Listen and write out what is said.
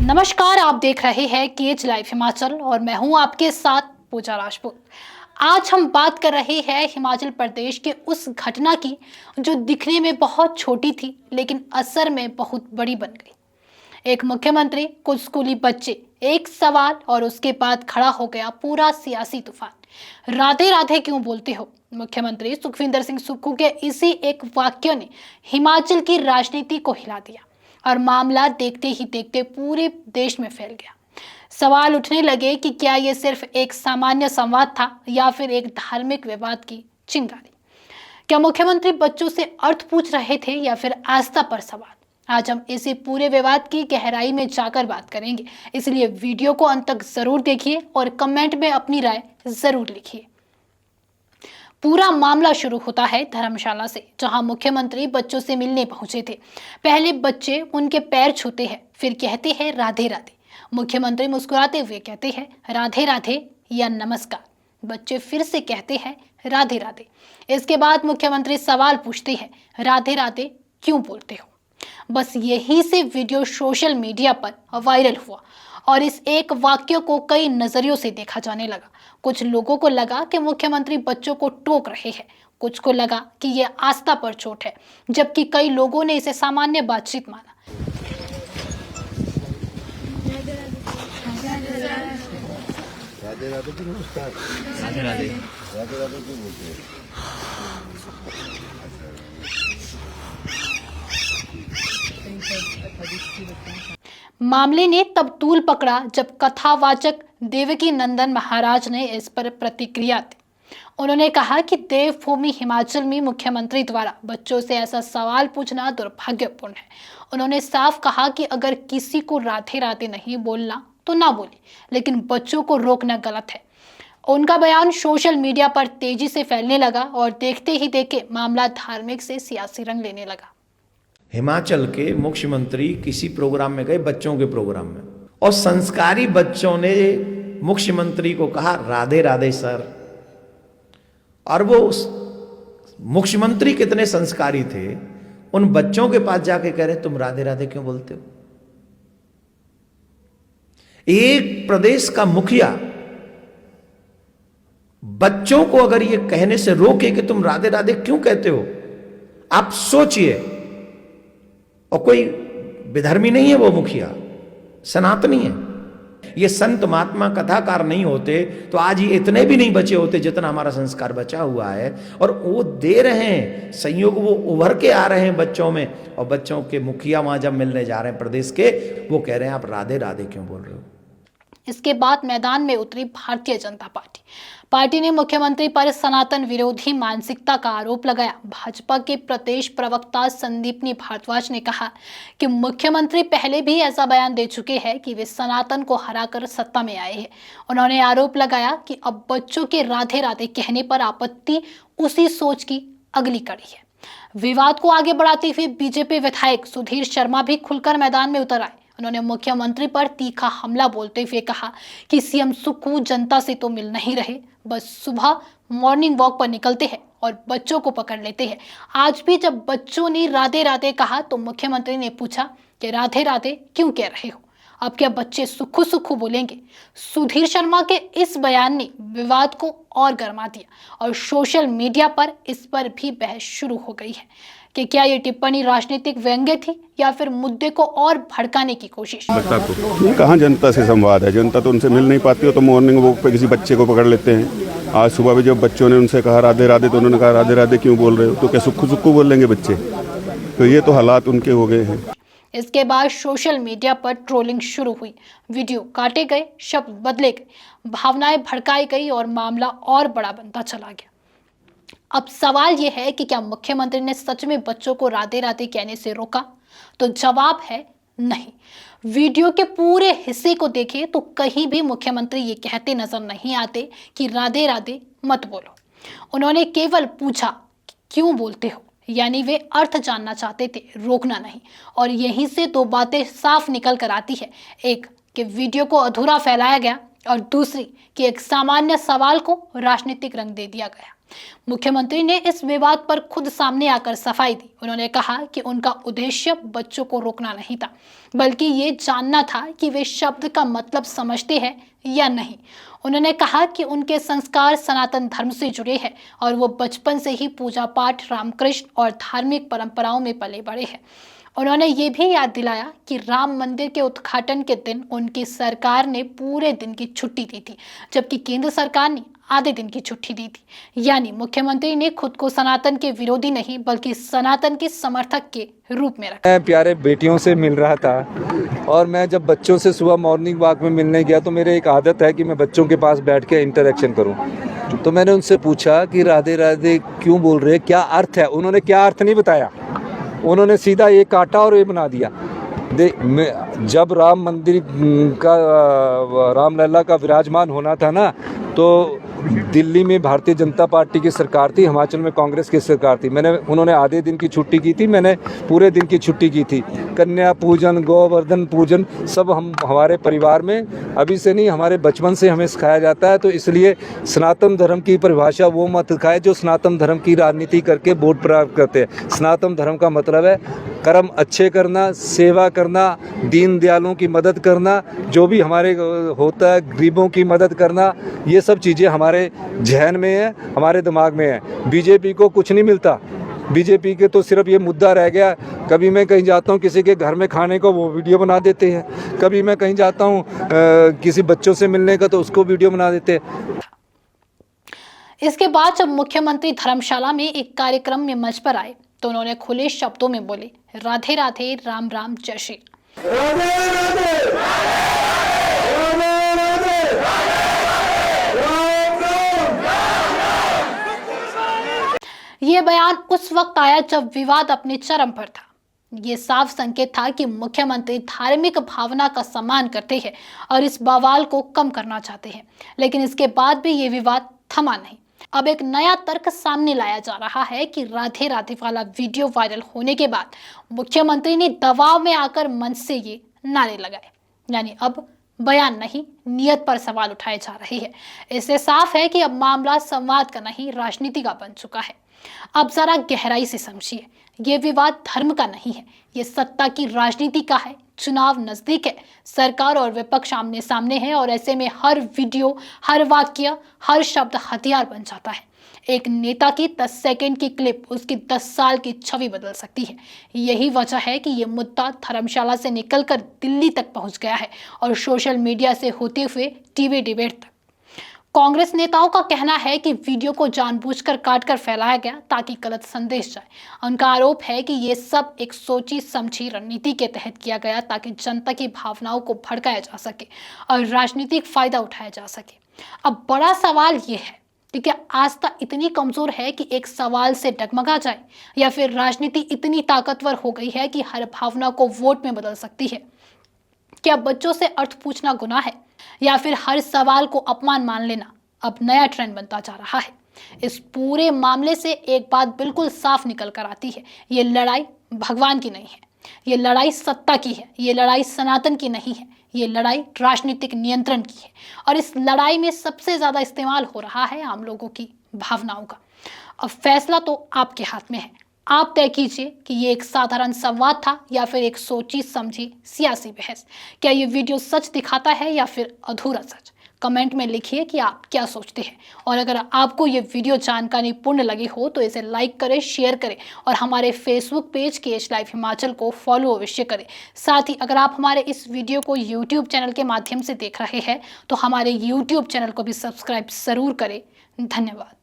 नमस्कार, आप देख रहे हैं केज लाइव हिमाचल और मैं हूं आपके साथ पूजा राजपूत। आज हम बात कर रहे हैं हिमाचल प्रदेश के उस घटना की जो दिखने में बहुत छोटी थी लेकिन असर में बहुत बड़ी बन गई। एक मुख्यमंत्री, कुछ स्कूली बच्चे, एक सवाल और उसके बाद खड़ा हो गया पूरा सियासी तूफान। राधे राधे क्यों बोलते हो? मुख्यमंत्री सुखविंदर सिंह सुक्खू के इसी एक वाक्य ने हिमाचल की राजनीति को हिला दिया और मामला देखते ही देखते पूरे देश में फैल गया। सवाल उठने लगे कि क्या ये सिर्फ एक सामान्य संवाद था या फिर एक धार्मिक विवाद की चिंगारी। क्या मुख्यमंत्री बच्चों से अर्थ पूछ रहे थे या फिर आस्था पर सवाल? आज हम इसी पूरे विवाद की गहराई में जाकर बात करेंगे, इसलिए वीडियो को अंत तक जरूर देखिए और कमेंट में अपनी राय जरूर लिखिए। पूरा मामला शुरू होता है धर्मशाला से, जहां मुख्यमंत्री बच्चों से मिलने पहुंचे थे। पहले बच्चे उनके पैर छूते हैं, फिर कहते हैं राधे राधे। मुख्यमंत्री मुस्कुराते हुए कहते हैं राधे राधे या नमस्कार। बच्चे फिर से कहते हैं राधे राधे। इसके बाद मुख्यमंत्री सवाल पूछते हैं राधे राधे क्यों बोलते हो? बस यही से वीडियो सोशल मीडिया पर वायरल हुआ और इस एक वाक्य को कई नजरियों से देखा जाने लगा। कुछ लोगों को लगा कि मुख्यमंत्री बच्चों को टोक रहे हैं, कुछ को लगा कि यह आस्था पर चोट है, जबकि कई लोगों ने इसे सामान्य बातचीत माना। राधे राधे की नमस्कार। राधे राधे राधे राधे क्यों बोलते हैं? मामले ने तब तूल पकड़ा जब कथावाचक देवकी नंदन महाराज ने इस पर प्रतिक्रिया दी। उन्होंने कहा कि देवभूमि हिमाचल में मुख्यमंत्री द्वारा बच्चों से ऐसा सवाल पूछना दुर्भाग्यपूर्ण है। उन्होंने साफ कहा कि अगर किसी को राधे राधे नहीं बोलना तो ना बोले, लेकिन बच्चों को रोकना गलत है। उनका बयान सोशल मीडिया पर तेजी से फैलने लगा और देखते ही देखे मामला धार्मिक से सियासी रंग लेने लगा। हिमाचल के मुख्यमंत्री किसी प्रोग्राम में गए, बच्चों के प्रोग्राम में, और संस्कारी बच्चों ने मुख्यमंत्री को कहा राधे राधे सर। और वो मुख्यमंत्री कितने संस्कारी थे, उन बच्चों के पास जाके कह रहे तुम राधे राधे क्यों बोलते हो? एक प्रदेश का मुखिया बच्चों को अगर ये कहने से रोके कि तुम राधे राधे क्यों कहते हो, आप सोचिए। और कोई विधर्मी नहीं है वो मुखिया, सनातनी है। ये संत महात्मा कथाकार नहीं होते तो आज ये इतने भी नहीं बचे होते जितना हमारा संस्कार बचा हुआ है। और वो दे रहे हैं संयोग, वो उभर के आ रहे हैं बच्चों में। और बच्चों के मुखिया वहां जब मिलने जा रहे हैं प्रदेश के, वो कह रहे हैं आप राधे राधे क्यों बोल रहे हो? इसके बाद मैदान में उतरी भारतीय जनता पार्टी। पार्टी ने मुख्यमंत्री पर सनातन विरोधी मानसिकता का आरोप लगाया। भाजपा के प्रदेश प्रवक्ता संदीपनी भारद्वाज ने कहा कि मुख्यमंत्री पहले भी ऐसा बयान दे चुके हैं कि वे सनातन को हराकर सत्ता में आए हैं। उन्होंने आरोप लगाया कि अब बच्चों के राधे राधे कहने पर आपत्ति उसी सोच की अगली कड़ी है। विवाद को आगे बढ़ाते हुए बीजेपी विधायक सुधीर शर्मा भी खुलकर मैदान में उतर आए। उन्होंने मुख्यमंत्री पर तीखा हमला बोलते हुए कहा कि सीएम सुक्खू जनता से तो मिल नहीं रहे, बस सुबह मॉर्निंग वॉक पर निकलते हैं और बच्चों को पकड़ लेते हैं। आज भी जब बच्चों ने राधे राधे कहा तो मुख्यमंत्री ने पूछा कि राधे राधे क्यों कह रहे हो? अब क्या बच्चे सुक्खू सुक्खू बोलेंगे? सुधीर शर्मा के इस बयान ने विवाद को और गर्मा दिया और सोशल मीडिया पर इस पर भी बहस शुरू हो गई है कि क्या ये टिप्पणी राजनीतिक व्यंग्य थी या फिर मुद्दे को और भड़काने की कोशिश। कहाँ जनता से संवाद है? जनता तो उनसे मिल नहीं पाती हो तो मॉर्निंग वॉक पे किसी बच्चे को पकड़ लेते हैं। आज सुबह भी जब बच्चों ने उनसे कहा राधे राधे तो उन्होंने कहा राधे राधे क्यों बोल रहे हो? तो क्या सुक्खू सुक्खू बोलेंगे बच्चे? तो ये तो हालात उनके हो गए हैं। इसके बाद सोशल मीडिया पर ट्रोलिंग शुरू हुई, वीडियो काटे गए, शब्द बदले गए, भावनाएं भड़काई गई और मामला और बड़ा बनता चला गया। अब सवाल यह है कि क्या मुख्यमंत्री ने सच में बच्चों को राधे राधे कहने से रोका? तो जवाब है नहीं। वीडियो के पूरे हिस्से को देखें तो कहीं भी मुख्यमंत्री ये कहते नजर नहीं आते कि राधे राधे मत बोलो। उन्होंने केवल पूछा क्यों बोलते हो, यानी वे अर्थ जानना चाहते थे, रोकना नहीं। और यहीं से दो बातें साफ निकल कर आती है, एक कि वीडियो को अधूरा फैलाया गया और दूसरी कि एक सामान्य सवाल को राजनीतिक रंग दे दिया गया। मुख्यमंत्री ने इस विवाद पर खुद सामने आकर सफाई दी। उन्होंने कहा कि उनका उद्देश्य बच्चों को रोकना नहीं था, बल्कि ये जानना था कि वे शब्द का मतलब समझते हैं या नहीं। उन्होंने कहा कि उनके संस्कार सनातन धर्म से जुड़े हैं और वो बचपन से ही पूजा पाठ, रामकृष्ण और धार्मिक परंपराओं में पले बड़े हैं। उन्होंने ये भी याद दिलाया कि राम मंदिर के उद्घाटन के दिन उनकी सरकार ने पूरे दिन की छुट्टी दी थी, जबकि केंद्र सरकार ने आधे दिन की छुट्टी दी थी। यानी मुख्यमंत्री ने खुद को सनातन के विरोधी नहीं बल्कि सनातन के समर्थक के रूप में रखा। मैं प्यारे बेटियों से मिल रहा था और मैं जब बच्चों से सुबह मॉर्निंग वॉक में मिलने गया तो मेरे एक आदत है कि मैं बच्चों के पास बैठ के इंटरेक्शन करूं। तो मैंने उनसे पूछा कि राधे राधे क्यों बोल रहे, क्या अर्थ है। उन्होंने क्या अर्थ नहीं बताया, उन्होंने सीधा ये काटा और ये बना दिया। जब राम मंदिर का रामलला का विराजमान होना था ना, तो दिल्ली में भारतीय जनता पार्टी की सरकार थी, हिमाचल में कांग्रेस की सरकार थी। उन्होंने आधे दिन की छुट्टी की थी, मैंने पूरे दिन की छुट्टी की थी। कन्या पूजन, गोवर्धन पूजन सब हमारे परिवार में अभी से नहीं, हमारे बचपन से हमें सिखाया जाता है। तो इसलिए सनातन धर्म की परिभाषा वो मत सिखाए जो सनातन धर्म की राजनीति करके वोट प्राप्त करते हैं। सनातन धर्म का मतलब है कर्म अच्छे करना, सेवा करना, दीन दयालों की मदद करना, जो भी हमारे होता है गरीबों की मदद करना, ये सब चीज़ें हमारे जहन में है, हमारे दिमाग में है। बीजेपी को कुछ नहीं मिलता, बीजेपी के तो सिर्फ ये मुद्दा रह गया। कभी मैं कहीं जाता हूँ किसी के घर में खाने को, वो वीडियो बना देते हैं। कभी मैं कहीं जाता हूँ किसी बच्चों से मिलने का, तो उसको वीडियो बना देते हैं। इसके बाद जब मुख्यमंत्री धर्मशाला में एक कार्यक्रम में मंच पर आए तो उन्होंने खुले शब्दों में बोले, राधे राधे, राम राम, जय श्री ये बयान उस वक्त आया जब विवाद अपने चरम पर था। ये साफ संकेत था कि मुख्यमंत्री धार्मिक भावना का सम्मान करते हैं और इस बवाल को कम करना चाहते हैं। लेकिन इसके बाद भी ये विवाद थमा नहीं। अब एक नया तर्क सामने लाया जा रहा है कि राधे राधे वाला वीडियो वायरल होने के बाद मुख्यमंत्री ने दबाव में आकर मंच से ये नारे लगाए। यानी अब बयान नहीं, नियत पर सवाल उठाए जा रहे हैं। इससे साफ है कि अब मामला संवाद का नहीं, राजनीति का बन चुका है। अब जरा गहराई से समझिए, ये विवाद धर्म का नहीं है, ये सत्ता की राजनीति का है। चुनाव नजदीक है, सरकार और विपक्ष आमने सामने है और ऐसे में हर वीडियो, हर वाक्य, हर शब्द हथियार बन जाता है। एक नेता की 10 सेकंड की क्लिप उसकी 10 साल की छवि बदल सकती है। यही वजह है कि ये मुद्दा धर्मशाला से निकलकर दिल्ली तक पहुंच गया है और सोशल मीडिया से होते हुए टीवी डिबेट तक। कांग्रेस नेताओं का कहना है कि वीडियो को जानबूझकर काटकर फैलाया गया ताकि गलत संदेश जाए। उनका आरोप है कि ये सब एक सोची समझी रणनीति के तहत किया गया ताकि जनता की भावनाओं को भड़काया जा सके और राजनीतिक फायदा उठाया जा सके। अब बड़ा सवाल ये है कि क्या आस्था इतनी कमजोर है कि एक सवाल से डगमगा जाए, या फिर राजनीति इतनी ताकतवर हो गई है कि हर भावना को वोट में बदल सकती है? क्या बच्चों से अर्थ पूछना गुनाह है, या फिर हर सवाल को अपमान मान लेना अब नया ट्रेंड बनता जा रहा है? इस पूरे मामले से एक बात बिल्कुल साफ निकल कर आती है, ये लड़ाई भगवान की नहीं है, ये लड़ाई सत्ता की है, ये लड़ाई सनातन की नहीं है, ये लड़ाई राजनीतिक नियंत्रण की है। और इस लड़ाई में सबसे ज्यादा इस्तेमाल हो रहा है आम लोगों की भावनाओं का। अब फैसला तो आपके हाथ में है, आप तय कीजिए कि ये एक साधारण संवाद था या फिर एक सोची समझी सियासी बहस। क्या ये वीडियो सच दिखाता है या फिर अधूरा सच? कमेंट में लिखिए कि आप क्या सोचते हैं। और अगर आपको ये वीडियो जानकारीपूर्ण लगी हो तो इसे लाइक करें, शेयर करें और हमारे Facebook page KH live Himachal को फॉलो अवश्य करें। साथ ही अगर आप हमारे इस वीडियो को यूट्यूब चैनल के माध्यम से देख रहे हैं तो हमारे यूट्यूब चैनल को भी सब्सक्राइब जरूर करें। धन्यवाद।